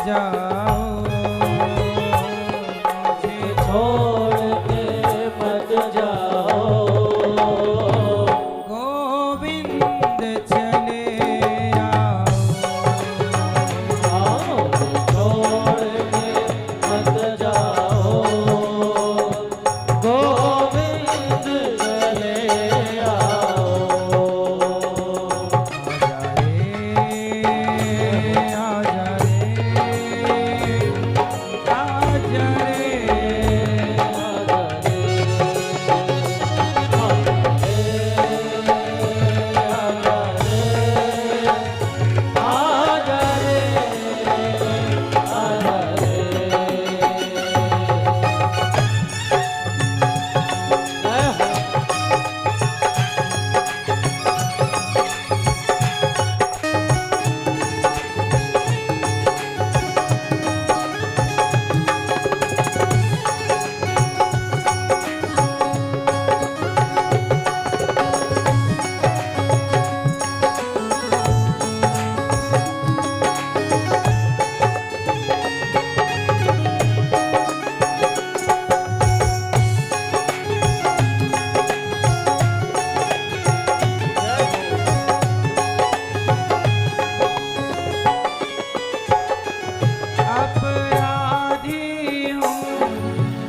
जाओ, मुझे छोड़ के मत जाओ। गोविंद चले आओ, छोड़ के मत जाओ। गोविंद चले आओ, आजा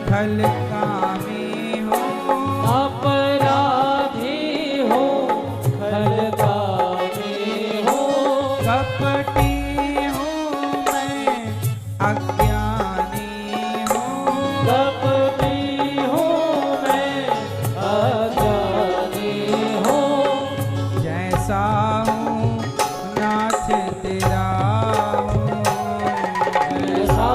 खलकामी हूँ, अपराधी हूँ, खलकामी हूँ, कपटी हूँ मैं, अज्ञानी हूँ, कपटी हूँ मैं, अज्ञानी हूँ। जैसा हूँ नाथ तेरा हूँ, जैसा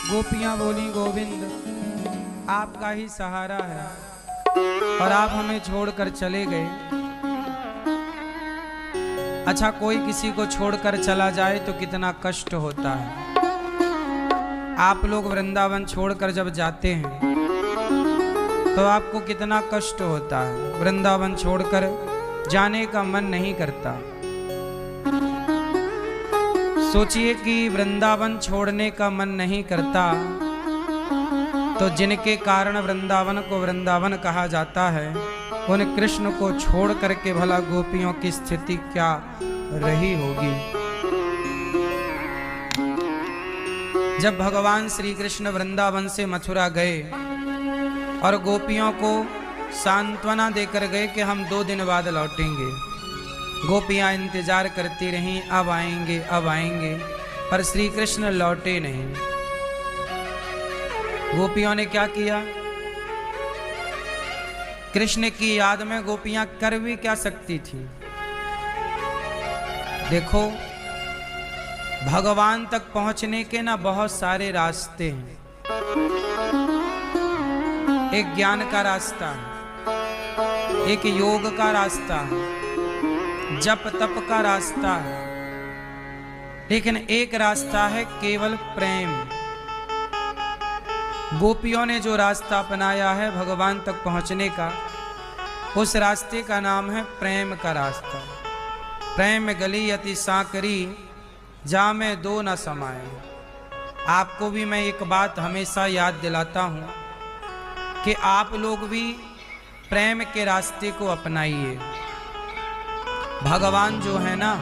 गोपियां बोली गोविंद आपका ही सहारा है और आप हमें छोड़कर चले गए। अच्छा कोई किसी को छोड़कर चला जाए तो कितना कष्ट होता है। आप लोग वृंदावन छोड़कर जब जाते हैं तो आपको कितना कष्ट होता है। वृंदावन छोड़कर जाने का मन नहीं करता। सोचिए कि वृंदावन छोड़ने का मन नहीं करता तो जिनके कारण वृंदावन को वृंदावन कहा जाता है उन कृष्ण को छोड़ करके भला गोपियों की स्थिति क्या रही होगी। जब भगवान श्री कृष्ण वृंदावन से मथुरा गए और गोपियों को सांत्वना देकर गए कि हम 2 दिन बाद लौटेंगे। गोपियां इंतजार करती रहीं, अब आएंगे अब आएंगे। पर श्री कृष्ण लौटे नहीं। गोपियों ने क्या किया? कृष्ण की याद में गोपियां कर भी क्या सकती थी? देखो, भगवान तक पहुंचने के ना बहुत सारे रास्ते हैं। एक ज्ञान का रास्ता है, एक योग का रास्ता है, जप तप का रास्ता है, लेकिन एक रास्ता है केवल प्रेम। गोपियों ने जो रास्ता अपनाया है भगवान तक पहुंचने का, उस रास्ते का नाम है प्रेम का रास्ता। प्रेम गली अति साकरी, जा में दो न समाए। आपको भी मैं एक बात हमेशा याद दिलाता हूं कि आप लोग भी प्रेम के रास्ते को अपनाइए। भगवान जो है ना,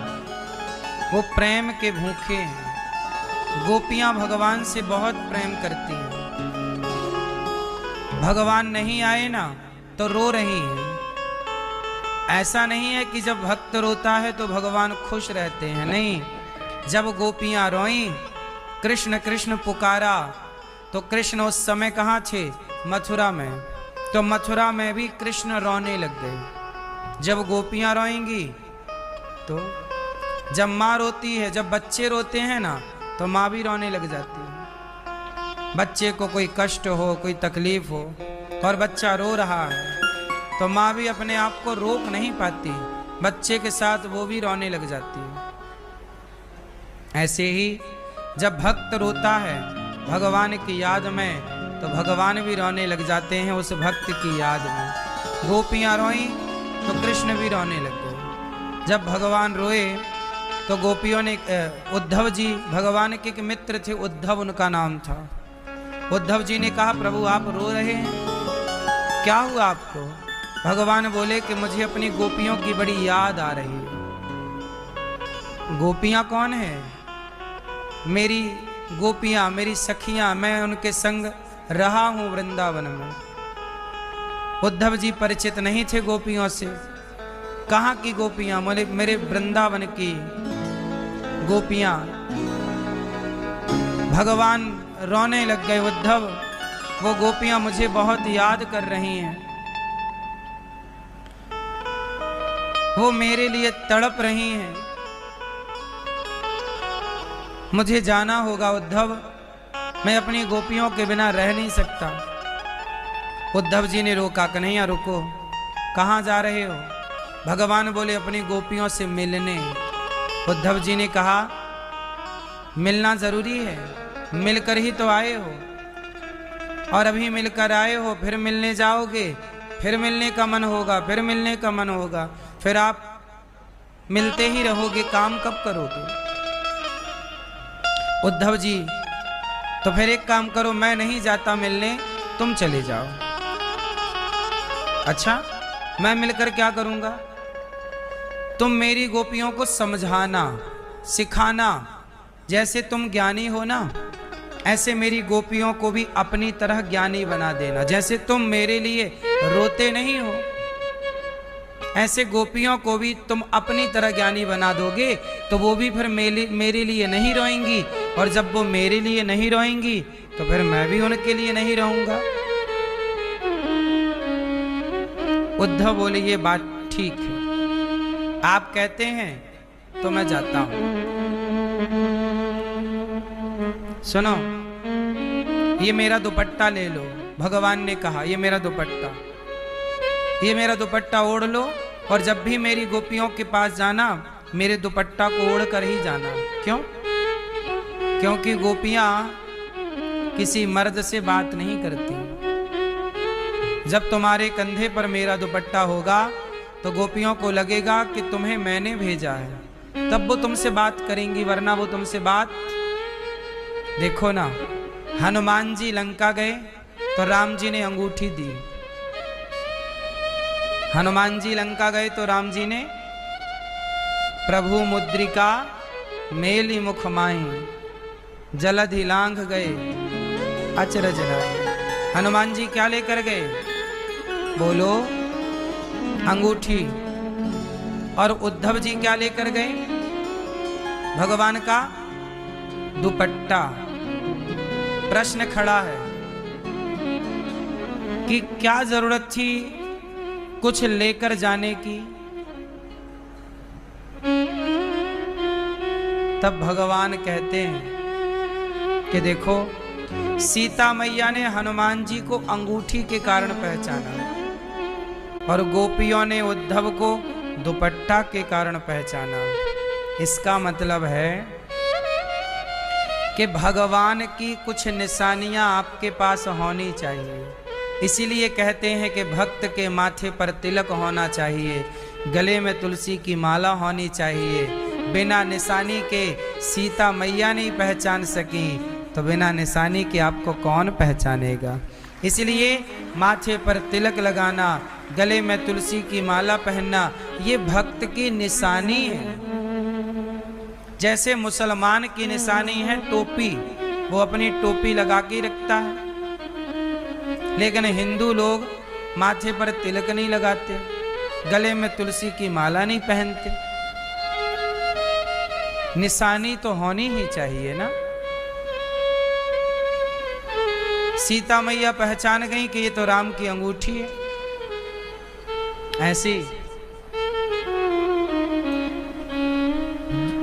वो प्रेम के भूखे हैं। गोपियां भगवान से बहुत प्रेम करती हैं। भगवान नहीं आए ना तो रो रही हैं। ऐसा नहीं है कि जब भक्त रोता है तो भगवान खुश रहते हैं, नहीं। जब गोपियां रोईं, कृष्ण कृष्ण पुकारा, तो कृष्ण उस समय कहाँ थे? मथुरा में। तो मथुरा में भी कृष्ण रोने लग गए। जब गोपियां रोएंगी तो जब माँ रोती है, जब बच्चे रोते हैं ना, तो माँ भी रोने लग जाती है। बच्चे को कोई कष्ट हो, कोई तकलीफ हो और बच्चा रो रहा है, तो माँ भी अपने आप को रोक नहीं पाती, बच्चे के साथ वो भी रोने लग जाती है। ऐसे ही जब भक्त रोता है भगवान की याद में, तो भगवान भी रोने लग जाते हैं उस भक्त की याद में। गोपियां रोईं तो कृष्ण भी रोने लग गए। जब भगवान रोए तो गोपियों ने, उद्धव जी भगवान के मित्र थे, उद्धव उनका नाम था। उद्धव जी ने कहा, प्रभु आप रो रहे हैं, क्या हुआ आपको? भगवान बोले कि मुझे अपनी गोपियों की बड़ी याद आ रही है। गोपियां कौन है? मेरी गोपियां, मेरी सखियां, मैं उनके संग रहा हूं वृंदावन में। उद्धव जी परिचित नहीं थे गोपियों से। कहाँ की गोपियां? मेरे वृंदावन की गोपियां। भगवान रोने लग गए, उद्धव वो गोपियां मुझे बहुत याद कर रही हैं, वो मेरे लिए तड़प रही हैं, मुझे जाना होगा उद्धव, मैं अपनी गोपियों के बिना रह नहीं सकता। उद्धव जी ने रोका, कन्हैया रुको, कहाँ जा रहे हो? भगवान बोले अपनी गोपियों से मिलने। उद्धव जी ने कहा, मिलना जरूरी है, मिलकर ही तो आए हो, और अभी मिलकर आए हो, फिर मिलने जाओगे, फिर मिलने का मन होगा, फिर मिलने का मन होगा, फिर आप मिलते ही रहोगे, काम कब करोगे? उद्धव जी, तो फिर एक काम करो, मैं नहीं जाता मिलने, तुम चले जाओ। अच्छा, मैं मिलकर क्या करूंगा? तुम मेरी गोपियों को समझाना, सिखाना। जैसे तुम ज्ञानी हो ना, ऐसे मेरी गोपियों को भी अपनी तरह ज्ञानी बना देना। जैसे तुम मेरे लिए रोते नहीं हो, ऐसे गोपियों को भी तुम अपनी तरह ज्ञानी बना दोगे, तो वो भी फिर मेरे लिए नहीं रोएंगी, और जब वो मेरे लिए नहीं रोएंगी तो फिर मैं भी उनके लिए नहीं रहूंगा। उद्धव बोले, ये बात ठीक है, आप कहते हैं तो मैं जाता हूं। सुनो, ये मेरा दुपट्टा ले लो। भगवान ने कहा, ये मेरा दुपट्टा, ये मेरा दुपट्टा ओढ़ लो, और जब भी मेरी गोपियों के पास जाना, मेरे दुपट्टा को ओढ़ कर ही जाना। क्यों? क्योंकि गोपियां किसी मर्द से बात नहीं करती। जब तुम्हारे कंधे पर मेरा दुपट्टा होगा तो गोपियों को लगेगा कि तुम्हें मैंने भेजा है, तब वो तुमसे बात करेंगी, वरना वो तुमसे बात। देखो ना, हनुमान जी लंका गए तो राम जी ने अंगूठी दी। हनुमान जी लंका गए तो राम जी ने प्रभु मुद्रिका मेली मुख माही, जलधि लांघ गए अचरज राय। हनुमान जी क्या लेकर गए? बोलो, अंगूठी। और उद्धव जी क्या लेकर गए? भगवान का दुपट्टा। प्रश्न खड़ा है कि क्या जरूरत थी कुछ लेकर जाने की। तब भगवान कहते हैं कि देखो, सीता मैया ने हनुमान जी को अंगूठी के कारण पहचाना और गोपियों ने उद्धव को दुपट्टा के कारण पहचाना। इसका मतलब है कि भगवान की कुछ निशानियां आपके पास होनी चाहिए। इसीलिए कहते हैं कि भक्त के माथे पर तिलक होना चाहिए, गले में तुलसी की माला होनी चाहिए। बिना निशानी के सीता मैया नहीं पहचान सकी, तो बिना निशानी के आपको कौन पहचानेगा। इसलिए माथे पर तिलक लगाना, गले में तुलसी की माला पहनना, ये भक्त की निशानी है। जैसे मुसलमान की निशानी है टोपी, वो अपनी टोपी लगा के रखता है। लेकिन हिंदू लोग माथे पर तिलक नहीं लगाते, गले में तुलसी की माला नहीं पहनते। निशानी तो होनी ही चाहिए ना। सीता मैया पहचान गई कि ये तो राम की अंगूठी है। ऐसी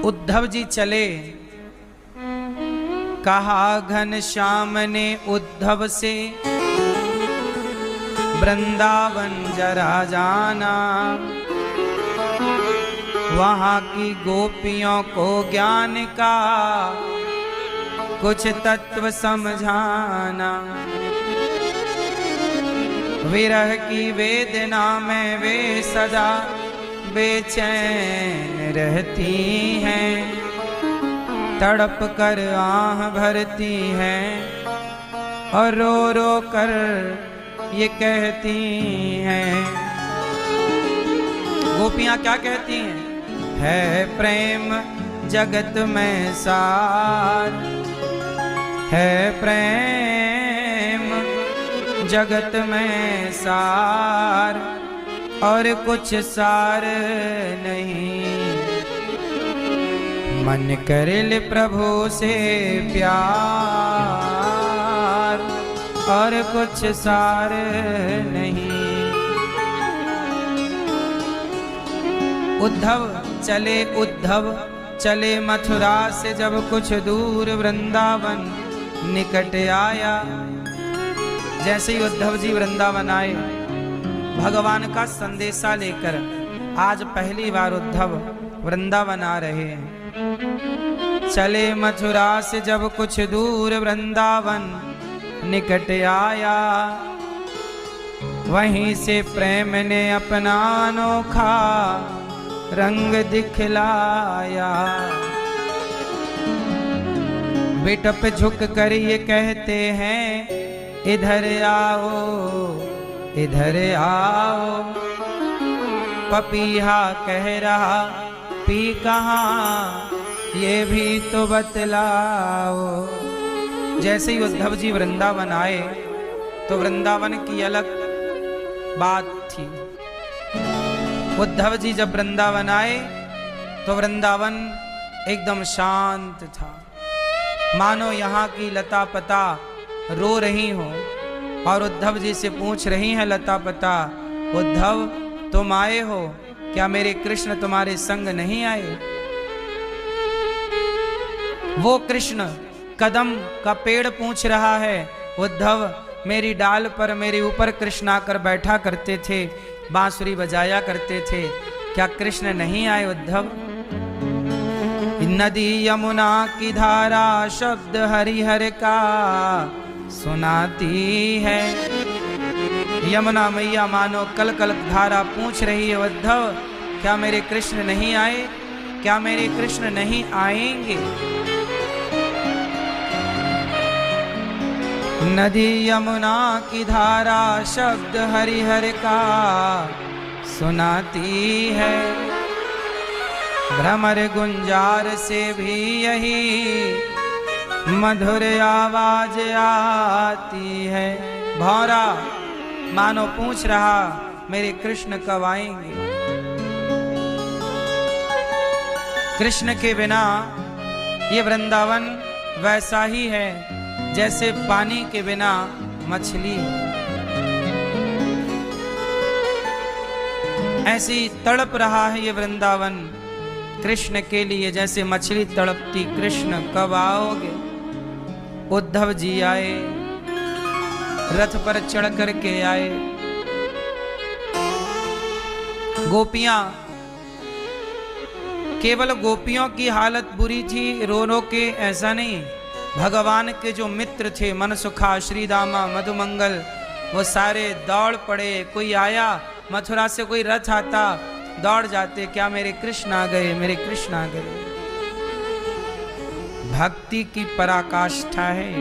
उद्धव जी चले, कहा घनश्याम ने उद्धव से, वृंदावन जरा जाना, वहां की गोपियों को ज्ञान का कुछ तत्व समझाना। विरह की वेदना में वे सदा बेचैन रहती हैं, तड़प कर आह भरती हैं और रो रो कर ये कहती हैं। गोपियां क्या कहती हैं? है प्रेम जगत में सार, है प्रेम जगत में सार, और कुछ सार नहीं। मन करे ले प्रभु से प्यार, और कुछ सार नहीं। उद्धव चले मथुरा से जब कुछ दूर, वृंदावन निकट आया। जैसे ही उद्धव जी वृंदावन आए भगवान का संदेशा लेकर, आज पहली बार उद्धव वृंदावन आ रहे हैं। चले मथुरा से जब कुछ दूर, वृंदावन निकट आया। वहीं से प्रेम ने अपना अनोखा रंग दिखलाया। बिटप झुक कर ये कहते हैं, इधर आओ इधर आओ। पपीहा कह रहा, पी कहाँ ये भी तो बतलाओ। जैसे ही उद्धव जी वृंदावन आए तो वृंदावन की अलग बात थी। उद्धव जी जब वृंदावन आए तो वृंदावन एकदम शांत था, मानो यहाँ की लता पता रो रही हो और उद्धव जी से पूछ रही हैं लता पता, उद्धव तुम आए हो क्या? मेरे कृष्ण तुम्हारे संग नहीं आए? वो कृष्ण कदम का पेड़ पूछ रहा है, उद्धव मेरी डाल पर मेरे ऊपर कृष्ण आकर बैठा करते थे, बांसुरी बजाया करते थे, क्या कृष्ण नहीं आए उद्धव? नदी यमुना की धारा शब्द हरिहर का सुनाती है। यमुना मैया मानो कल कल धारा पूछ रही है, उद्धव क्या मेरे कृष्ण नहीं आए? क्या मेरे कृष्ण नहीं आएंगे? नदी यमुना की धारा शब्द हरिहर का सुनाती है। भ्रमर गुंजार से भी यही मधुर आवाज आती है। भौरा मानो पूछ रहा मेरे कृष्ण कब आएंगे? कृष्ण के बिना ये वृंदावन वैसा ही है जैसे पानी के बिना मछली। ऐसी तड़प रहा है ये वृंदावन कृष्ण के लिए, जैसे मछली तड़पती। कृष्ण कब आओगे? उद्धव जी आए, रथ पर चढ़ करके आए। गोपियां, केवल गोपियों की हालत बुरी थी रो रो के, ऐसा नहीं। भगवान के जो मित्र थे, मनसुखा, श्रीदामा, मधुमंगल, वो सारे दौड़ पड़े। कोई आया मथुरा से, कोई रथ आता, दौड़ जाते, क्या मेरे कृष्ण आ गए, मेरे कृष्ण आ गए। भक्ति की पराकाष्ठा है।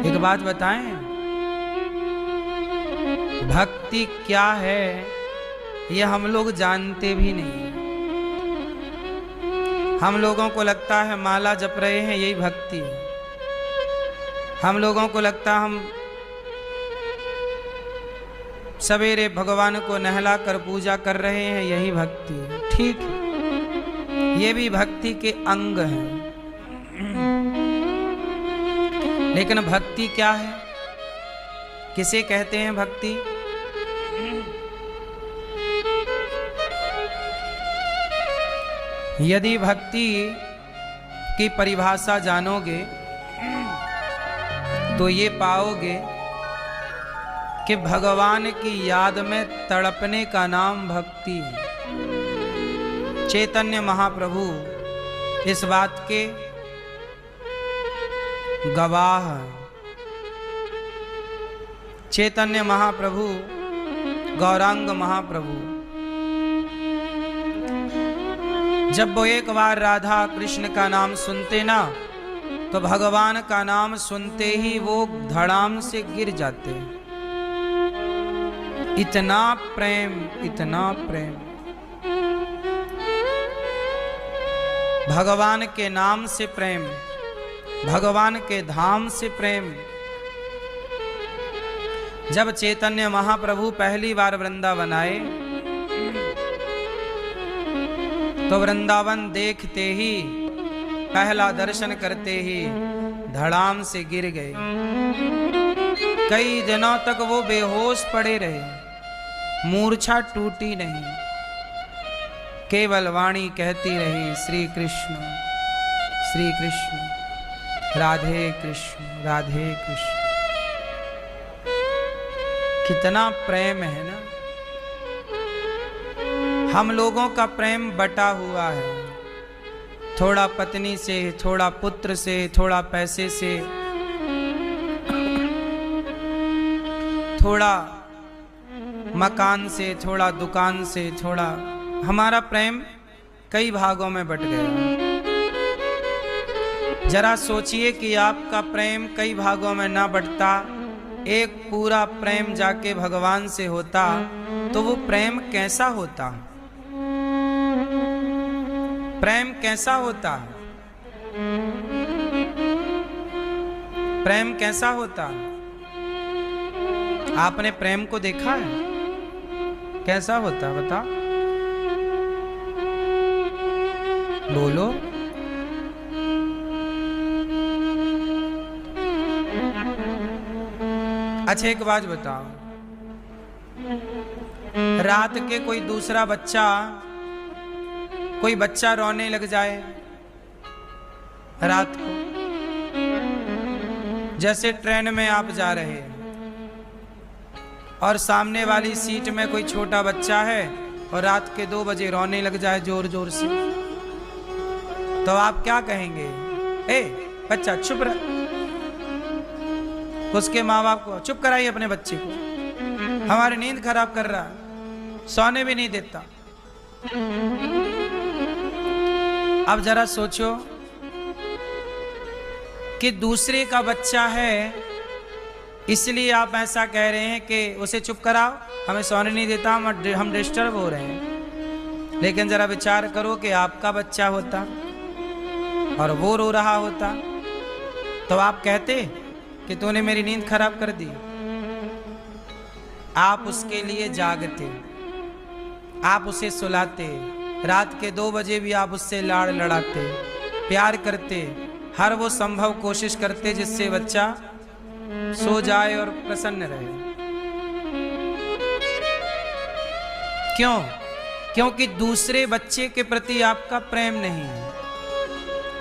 एक बात बताएं, भक्ति क्या है ये हम लोग जानते भी नहीं। हम लोगों को लगता है माला जप रहे हैं यही भक्ति है। हम लोगों को लगता हम सवेरे भगवान को नहला कर पूजा कर रहे हैं यही भक्ति है। ठीक है, ये भी भक्ति के अंग हैं। लेकिन भक्ति क्या है? किसे कहते हैं भक्ति? यदि भक्ति की परिभाषा जानोगे तो ये पाओगे कि भगवान की याद में तड़पने का नाम भक्ति है। चैतन्य महाप्रभु इस बात के गवाह। चैतन्य महाप्रभु, गौरांग महाप्रभु, जब वो एक बार राधा कृष्ण का नाम सुनते ना, तो भगवान का नाम सुनते ही वो धड़ाम से गिर जाते। इतना प्रेम, इतना प्रेम। भगवान के नाम से प्रेम, भगवान के धाम से प्रेम। जब चैतन्य महाप्रभु पहली बार वृंदावन आए तो वृंदावन देखते ही, पहला दर्शन करते ही धड़ाम से गिर गए। कई दिनों तक वो बेहोश पड़े रहे, मूर्छा टूटी नहीं, केवल वाणी कहती रही श्री कृष्ण, श्री कृष्ण, राधे कृष्ण, राधे कृष्ण। कितना प्रेम है ना। हम लोगों का प्रेम बटा हुआ है, थोड़ा पत्नी से, थोड़ा पुत्र से, थोड़ा पैसे से, थोड़ा मकान से, थोड़ा दुकान से, थोड़ा। हमारा प्रेम कई भागों में बट गया। जरा सोचिए कि आपका प्रेम कई भागों में ना बटता, एक पूरा प्रेम जाके भगवान से होता, तो वो प्रेम कैसा होता? प्रेम कैसा होता? प्रेम कैसा होता? आपने प्रेम को देखा है? कैसा होता बता? बोलो। अच्छा एक बात बताओ, रात के कोई दूसरा बच्चा, कोई बच्चा रोने लग जाए रात को, जैसे ट्रेन में आप जा रहे हैं और सामने वाली सीट में कोई छोटा बच्चा है और रात के 2 बजे रोने लग जाए जोर जोर से, तो आप क्या कहेंगे? ए बच्चा चुप रह। उसके माँ बाप को चुप कराइए अपने बच्चे को, हमारी नींद खराब कर रहा है, सोने भी नहीं देता। अब जरा सोचो कि दूसरे का बच्चा है, इसलिए आप ऐसा कह रहे हैं कि उसे चुप कराओ, हमें सोने नहीं देता, हम डिस्टर्ब हो रहे हैं। लेकिन जरा विचार करो कि आपका बच्चा होता और वो रो रहा होता, तो आप कहते कि तूने मेरी नींद खराब कर दी? आप उसके लिए जागते, आप उसे सुलाते, रात के 2 बजे भी आप उससे लाड़ लड़ाते, प्यार करते, हर वो संभव कोशिश करते जिससे बच्चा सो जाए और प्रसन्न रहे। क्यों? क्योंकि दूसरे बच्चे के प्रति आपका प्रेम नहीं है,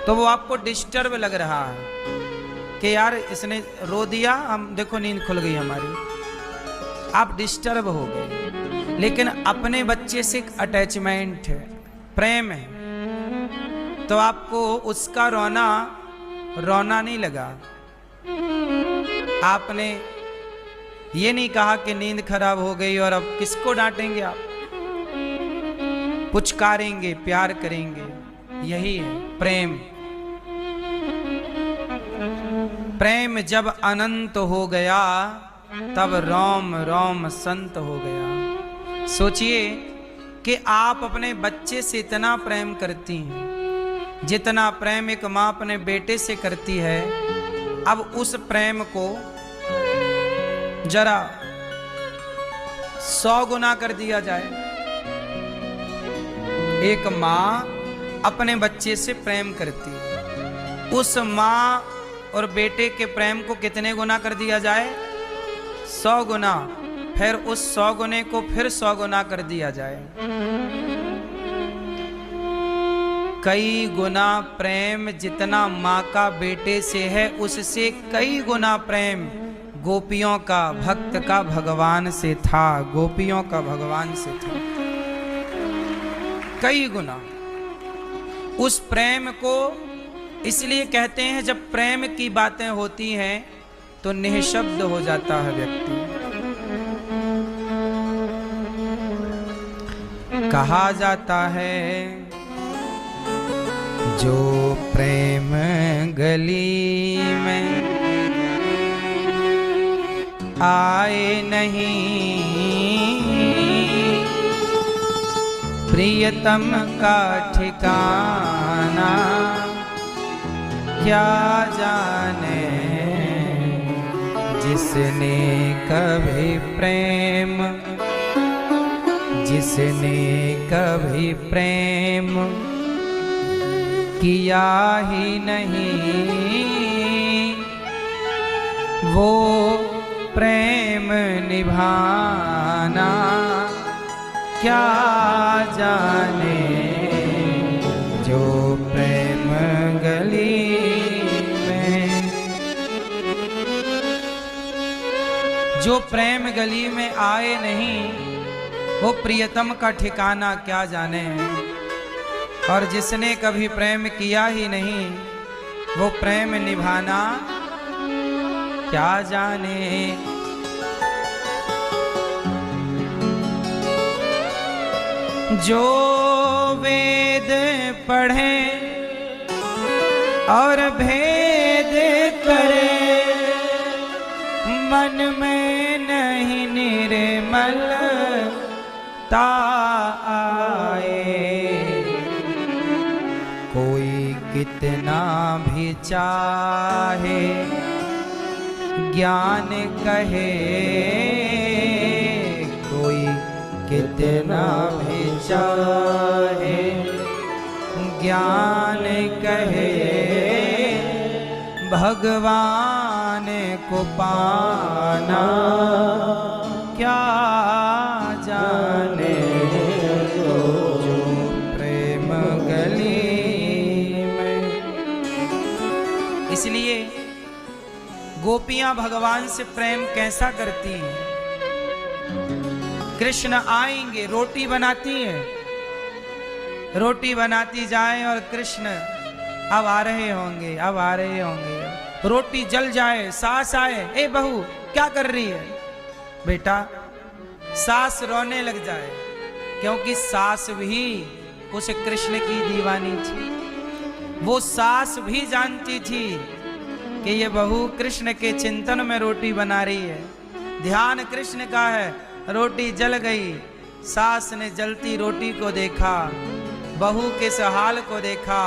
तो वो आपको डिस्टर्ब लग रहा है कि यार इसने रो दिया, हम देखो नींद खुल गई हमारी, आप डिस्टर्ब हो गए। लेकिन अपने बच्चे से एक अटैचमेंट है, प्रेम है, तो आपको उसका रोना नहीं लगा। आपने ये नहीं कहा कि नींद खराब हो गई और अब किसको डांटेंगे, आप पुचकारेंगे, प्यार करेंगे। यही है प्रेम। प्रेम जब अनंत हो गया तब रोम रोम संत हो गया। सोचिए कि आप अपने बच्चे से इतना प्रेम करती हैं जितना प्रेम एक माँ अपने बेटे से करती है। अब उस प्रेम को जरा 100 गुना कर दिया जाए। एक माँ अपने बच्चे से प्रेम करती है, उस माँ और बेटे के प्रेम को कितने गुना कर दिया जाए? 100 गुना। फिर उस 100 गुने को फिर 100 गुना कर दिया जाए। कई गुना प्रेम जितना माँ का बेटे से है, उससे कई गुना प्रेम गोपियों का, भक्त का भगवान से था। गोपियों का भगवान से था, कई गुना। उस प्रेम को इसलिए कहते हैं, जब प्रेम की बातें होती हैं तो निःशब्द हो जाता है व्यक्ति। कहा जाता है जो प्रेम गली में आए नहीं, प्रियतम का ठिकाना क्या जाने। जिसने कभी प्रेम, जिसने कभी प्रेम किया ही नहीं, वो प्रेम निभाना क्या जाने। जो प्रेम गली में, जो प्रेम गली में आए नहीं, वो प्रियतम का ठिकाना क्या जाने। और जिसने कभी प्रेम किया ही नहीं, वो प्रेम निभाना क्या जाने। जो वेद पढ़े और भेद करे, मन में नहीं निर्मलता आए। कोई कितना भी चाहे ज्ञान कहे, कोई कितना भी चाहे ज्ञान कहे, भगवान को पाना क्या जाने। जो प्रेम गली में। इसलिए गोपियां भगवान से प्रेम कैसा करती हैं? कृष्ण आएंगे, रोटी बनाती है, रोटी बनाती जाए और कृष्ण अब आ रहे होंगे, अब आ रहे होंगे। रोटी जल जाए, सास आए, ए बहू क्या कर रही है? बेटा, सास रोने लग जाए, क्योंकि सास भी उस कृष्ण की दीवानी थी। वो सास भी जानती थी कि ये बहू कृष्ण के चिंतन में रोटी बना रही है, ध्यान कृष्ण का है। रोटी जल गई, सास ने जलती रोटी को देखा, बहू के इस हाल को देखा,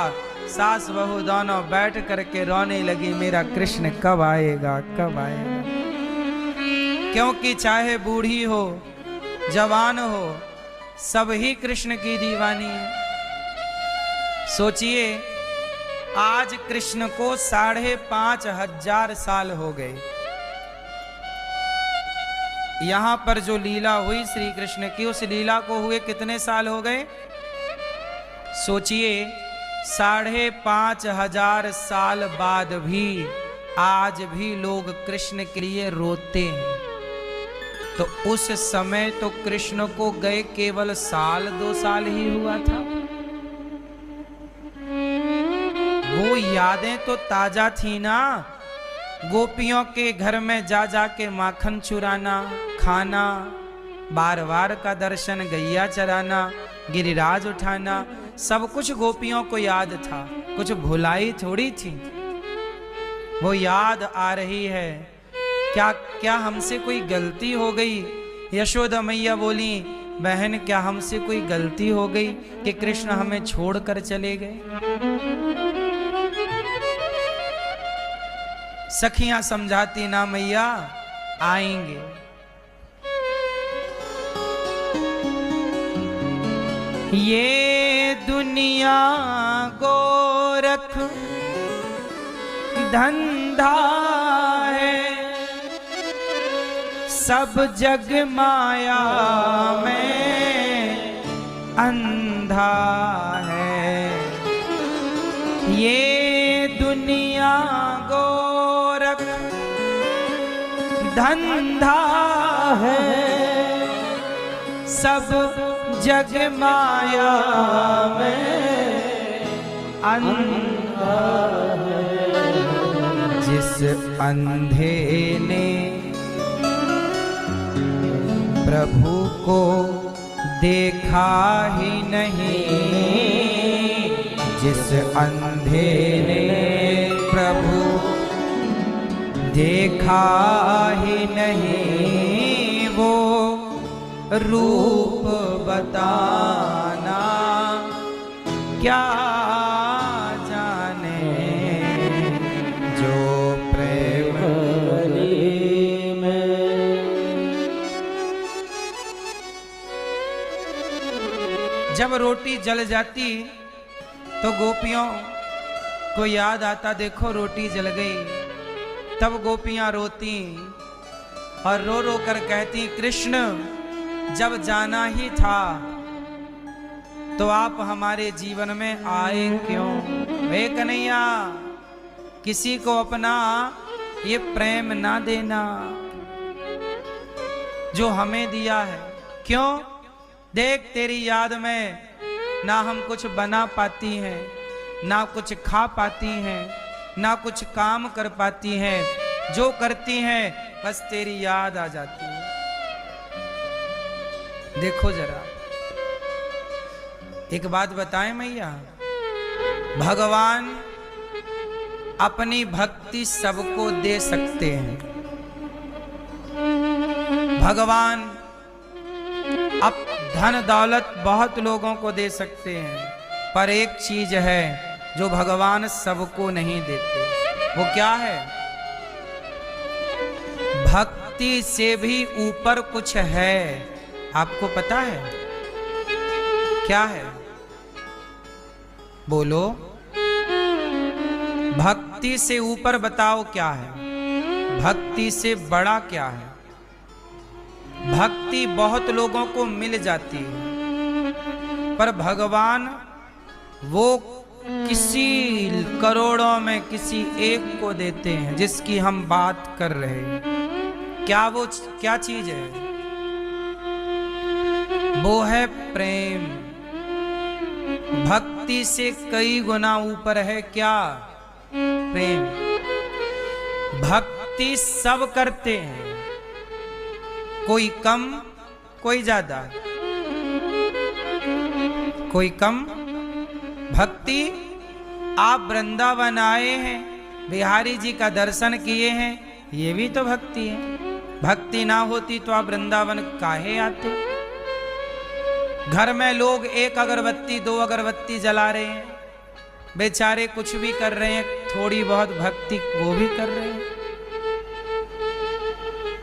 सास बहू दोनों बैठ करके रोने लगी, मेरा कृष्ण कब आएगा, कब आएगा। क्योंकि चाहे बूढ़ी हो, जवान हो, सब ही कृष्ण की दीवानी है। सोचिए, आज कृष्ण को 5,500 साल हो गए। यहां पर जो लीला हुई श्री कृष्ण की, उस लीला को हुए कितने साल हो गए? सोचिए, 5,500 साल बाद भी आज भी लोग कृष्ण के लिए रोते हैं। तो उस समय तो कृष्ण को गए केवल 1-2 साल ही हुआ था। वो यादें तो ताजा थी ना, गोपियों के घर में जा जा के माखन चुराना, खाना, बार बार का दर्शन, गैया चराना, गिरिराज उठाना, सब कुछ गोपियों को याद था, कुछ भुलाई थोड़ी थी। वो याद आ रही है। क्या हमसे कोई गलती हो गई? यशोदा मैया बोली, बहन क्या हमसे कोई गलती हो गई कि कृष्ण हमें छोड़कर चले गए? सखियां समझाती, ना मैया आएंगे। ये दुनिया गोरख धंधा है, सब जग माया में अंधा है। ये दुनिया गोरख धंधा है, सब जग माया में अंधा है। जिस अंधे ने प्रभु को देखा ही नहीं, जिस अंधे ने प्रभु देखा ही नहीं, वो रूप बताना क्या जाने, जो प्रेम में। जब रोटी जल जाती तो गोपियों को याद आता, देखो रोटी जल गई। तब गोपियां रोती और रो रो कर कहती, कृष्ण जब जाना ही था तो आप हमारे जीवन में आए क्यों? वे कन्हैया, किसी को अपना ये प्रेम ना देना जो हमें दिया है। क्यों? देख, तेरी याद में ना हम कुछ बना पाती हैं, ना कुछ खा पाती हैं, ना कुछ काम कर पाती हैं। जो करती हैं बस तेरी याद आ जाती है। देखो जरा, एक बात बताएं मैया, भगवान अपनी भक्ति सबको दे सकते हैं। भगवान अब धन दौलत बहुत लोगों को दे सकते हैं, पर एक चीज है जो भगवान सबको नहीं देते। वो क्या है? भक्ति से भी ऊपर कुछ है। आपको पता है क्या है? बोलो, भक्ति से ऊपर बताओ क्या है? भक्ति से बड़ा क्या है? भक्ति बहुत लोगों को मिल जाती है, पर भगवान वो किसी करोड़ों में किसी एक को देते हैं, जिसकी हम बात कर रहे हैं। क्या चीज है? वो है प्रेम। भक्ति से कई गुना ऊपर है क्या? प्रेम। भक्ति सब करते हैं, कोई कम कोई ज्यादा, कोई कम। भक्ति, आप वृंदावन आए हैं, बिहारी जी का दर्शन किए हैं, ये भी तो भक्ति है। भक्ति ना होती तो आप वृंदावन काहे आते? घर में लोग 1 अगरबत्ती 2 अगरबत्ती जला रहे हैं, बेचारे कुछ भी कर रहे हैं, थोड़ी बहुत भक्ति वो भी कर रहे हैं।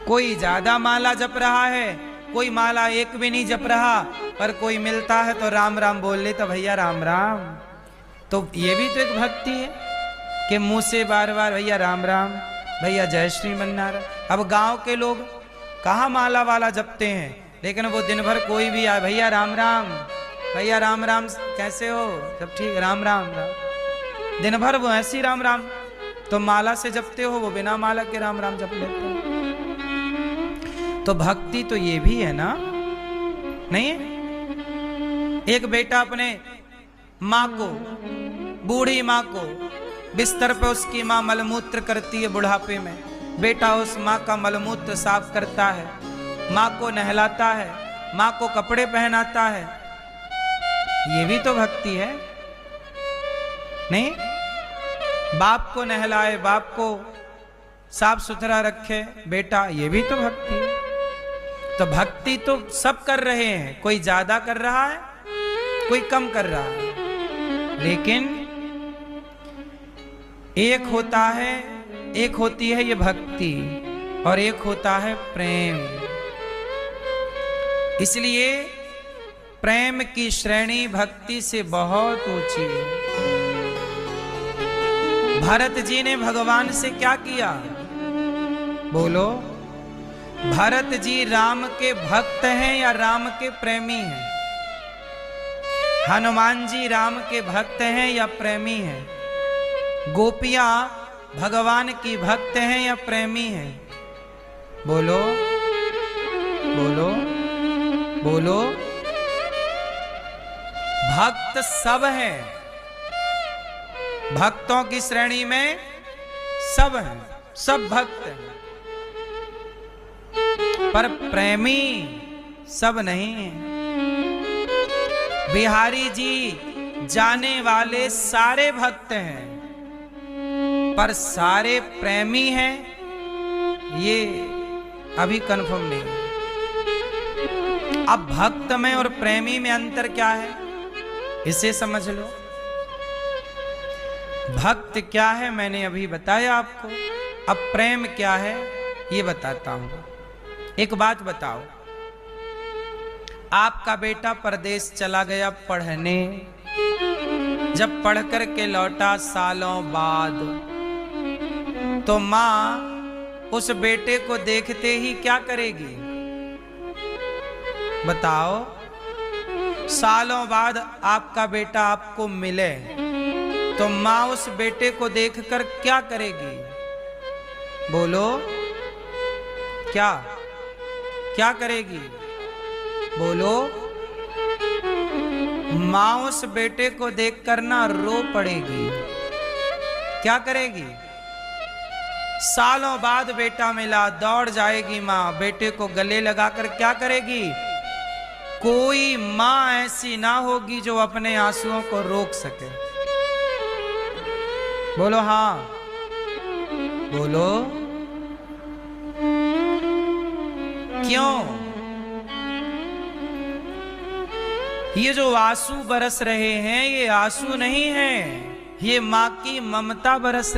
कोई ज्यादा माला जप रहा है, कोई माला एक भी नहीं जप रहा, पर कोई मिलता है तो राम राम बोल ले तो भैया राम राम। तो ये भी तो एक भक्ति है कि मुंह से बार बार भैया राम राम, भैया जय श्री मन्नारायण। अब गांव के लोग कहाँ माला वाला जपते हैं, लेकिन वो दिन भर कोई भी आए भैया राम राम, भैया राम राम, कैसे हो, सब ठीक, राम राम राम, दिन भर वो ऐसी राम राम। तो माला से जपते हो, वो बिना माला के राम राम जप लेते हैं। तो भक्ति तो ये भी है ना, नहीं है? एक बेटा अपने माँ को, बूढ़ी माँ को, बिस्तर पे उसकी माँ मलमूत्र करती है बुढ़ापे में, बेटा उस माँ का मलमूत्र साफ करता है, माँ को नहलाता है, माँ को कपड़े पहनाता है। ये भी तो भक्ति है, नहीं? बाप को नहलाए, बाप को साफ सुथरा रखे बेटा, ये भी तो भक्ति है। तो भक्ति तो सब कर रहे हैं, कोई ज्यादा कर रहा है, कोई कम कर रहा है, लेकिन एक होता है, एक होती है ये भक्ति और एक होता है प्रेम। इसलिए प्रेम की श्रेणी भक्ति से बहुत ऊंची है। भरत जी ने भगवान से क्या किया, बोलो? भरत जी राम के भक्त हैं या राम के प्रेमी हैं? हनुमान जी राम के भक्त हैं या प्रेमी हैं? गोपियां भगवान की भक्त हैं या प्रेमी हैं? बोलो बोलो बोलो। भक्त सब हैं, भक्तों की श्रेणी में सब हैं, सब भक्त हैं, पर प्रेमी सब नहीं हैं। बिहारी जी जाने वाले सारे भक्त हैं, पर सारे प्रेमी हैं ये अभी कंफर्म नहीं। अब भक्त में और प्रेमी में अंतर क्या है, इसे समझ लो। भक्त क्या है मैंने अभी बताया आपको, अब प्रेम क्या है ये बताता हूं। एक बात बताओ, आपका बेटा परदेश चला गया पढ़ने, जब पढ़ कर के लौटा सालों बाद, तो मां उस बेटे को देखते ही क्या करेगी, बताओ? सालों बाद आपका बेटा आपको मिले तो मां उस बेटे को देखकर क्या करेगी, बोलो? क्या क्या करेगी, बोलो? मां उस बेटे को देखकर ना रो पड़ेगी। क्या करेगी? सालों बाद बेटा मिला, दौड़ जाएगी मां, बेटे को गले लगाकर क्या करेगी? कोई मां ऐसी ना होगी जो अपने आंसुओं को रोक सके। बोलो हाँ, बोलो। क्यों? ये जो आंसू बरस रहे हैं ये आंसू नहीं है, ये मां की ममता बरस रही।